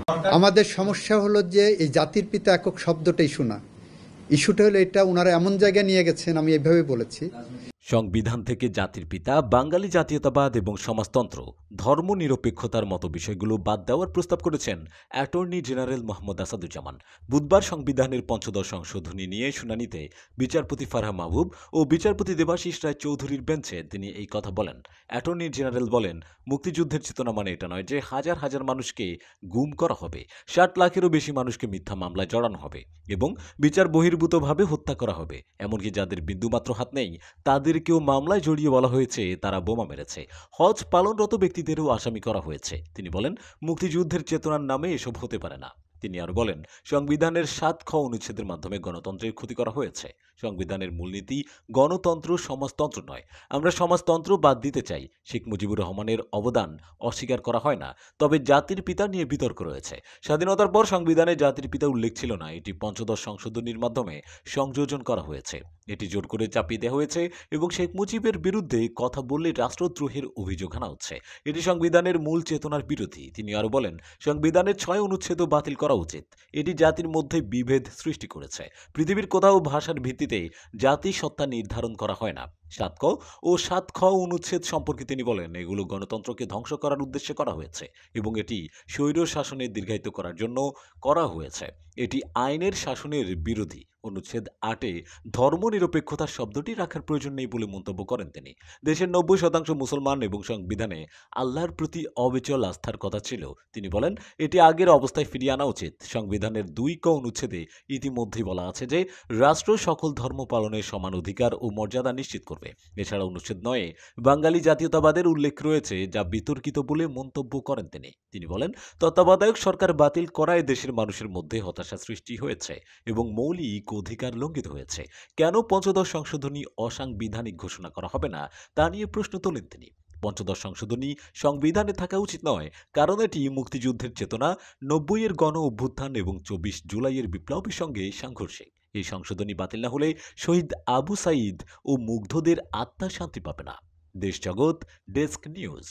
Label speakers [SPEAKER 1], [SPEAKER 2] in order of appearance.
[SPEAKER 1] আমাদের সমস্যা হলো যে এই জাতির পিতা একক শব্দটা ইস্যু না, ইস্যুটা হলো এটা ওনারা এমন জায়গায় নিয়ে গেছেন, আমি এভাবে বলেছি।
[SPEAKER 2] সংবিধান থেকে জাতির পিতা, বাঙালি জাতীয়তাবাদ এবং সমাজতন্ত্র, ধর্মনিরপেক্ষতার মতো বিষয়গুলো বাদ দেওয়ার প্রস্তাব করেছেন অ্যাটর্নি জেনারেল মোহাম্মদ আসাদুজ্জামান। বুধবার সংবিধানের পঞ্চদশ সংশোধনী নিয়ে শুনানিতে বিচারপতি ফারহা মাহবুব ও বিচারপতি দেবাশিস রায় চৌধুরীর বেঞ্চে তিনি এই কথা বলেন। অ্যাটর্নি জেনারেল বলেন, মুক্তিযুদ্ধের চেতনা মানে এটা নয় যে হাজার হাজার মানুষকে গুম করা হবে, ৬০ লাখেরও বেশি মানুষকে মিথ্যা মামলায় জড়ানো হবে এবং বিচার বহির্ভূতভাবে হত্যা করা হবে। এমনকি যাদের বিন্দুমাত্র হাত নেই তাদেরকেও মামলায় জড়িয়ে বলা হয়েছে তারা বোমা মেরেছে। হজ পালনরত ব্যক্তিদেরও আসামি করা হয়েছে। তিনি বলেন, মুক্তিযুদ্ধের চেতনার নামে এসব হতে পারে না। তিনি আরো বলেন, সংবিধানের ৭ খ অনুচ্ছেদের মাধ্যমে গণতন্ত্রের ক্ষতি করা হয়েছে। সংবিধানের মূলনীতি গণতন্ত্র, সমাজতন্ত্র নয়। আমরা সমাজতন্ত্র বাদ দিতে চাই। শেখ মুজিবুর রহমানের অবদান অস্বীকার করা হয় না, তবে জাতির পিতা নিয়ে বিতর্ক রয়েছে। স্বাধীনতার পর সংবিধানে জাতির পিতা উল্লেখ ছিল না, এটি পঞ্চদশ সংশোধনীর মাধ্যমে সংযোজন করা হয়েছে। এটি জোর করে চাপিয়ে দেওয়া হয়েছে এবং শেখ মুজিবের বিরুদ্ধে কথা বললে রাষ্ট্রদ্রোহের অভিযোগ আনা হচ্ছে। এটি সংবিধানের মূল চেতনার বিরোধী। তিনি আরো বলেন, সংবিধানের ৬ অনুচ্ছেদও বাতিল করা উচিত। এটি জাতির মধ্যে বিভেদ সৃষ্টি করেছে। পৃথিবীর কোথাও ভাষার ভিত্তিতে জাতিসত্তা নির্ধারণ করা হয় না। ৭ ক ও ৭ খ অনুচ্ছেদ সম্পর্কে তিনি বলেন, এগুলো গণতন্ত্রকে ধ্বংস করার উদ্দেশ্যে করা হয়েছে এবং এটি স্বৈর শাসনের দীর্ঘায়িত করার জন্য করা হয়েছে। এটি আইনের শাসনের বিরোধী। অনুচ্ছেদ ৮-এ ধর্মনিরপেক্ষতার শব্দটি রাখার প্রয়োজন নেই বলে মন্তব্য করেন তিনি। দেশের ৯০% মুসলমান এবং সংবিধানে আল্লাহর প্রতি অবিচল আস্থার কথা ছিল। তিনি বলেন, এটি আগের অবস্থায় ফিরিয়ে আনা উচিত। সংবিধানের ২ ক অনুচ্ছেদে ইতিমধ্যেই বলা আছে যে রাষ্ট্র সকল ধর্ম পালনের সমান অধিকার ও মর্যাদা নিশ্চিত করবে। এছাড়া অনুচ্ছেদ ৯-এ বাঙালি জাতীয়তাবাদের উল্লেখ রয়েছে, যা বিতর্কিত বলে মন্তব্য করেন তিনি। তিনি বলেন, তত্ত্বাবধায়ক সরকার বাতিল করায় দেশের মানুষের মধ্যে হতাশা সৃষ্টি হয়েছে এবং মৌলিক অধিকার লঙ্ঘিত হয়েছে। কেন পঞ্চদশ সংশোধনী অসাংবিধানিক ঘোষণা করা হবে না তা নিয়ে প্রশ্ন তোলেন তিনি। পঞ্চদশ সংশোধনী সংবিধানে থাকা উচিত নয়, কারণ এটি মুক্তিযুদ্ধের চেতনা, ৯০-এর গণ অভ্যুত্থান এবং ২৪ জুলাইয়ের বিপ্লবের সঙ্গে সাংঘর্ষিক। এই সংশোধনী বাতিল না হলে শহীদ আবু সাঈদ ও মুগ্ধদের আত্মা শান্তি পাবে না। দেশ জগৎ ডেস্ক নিউজ।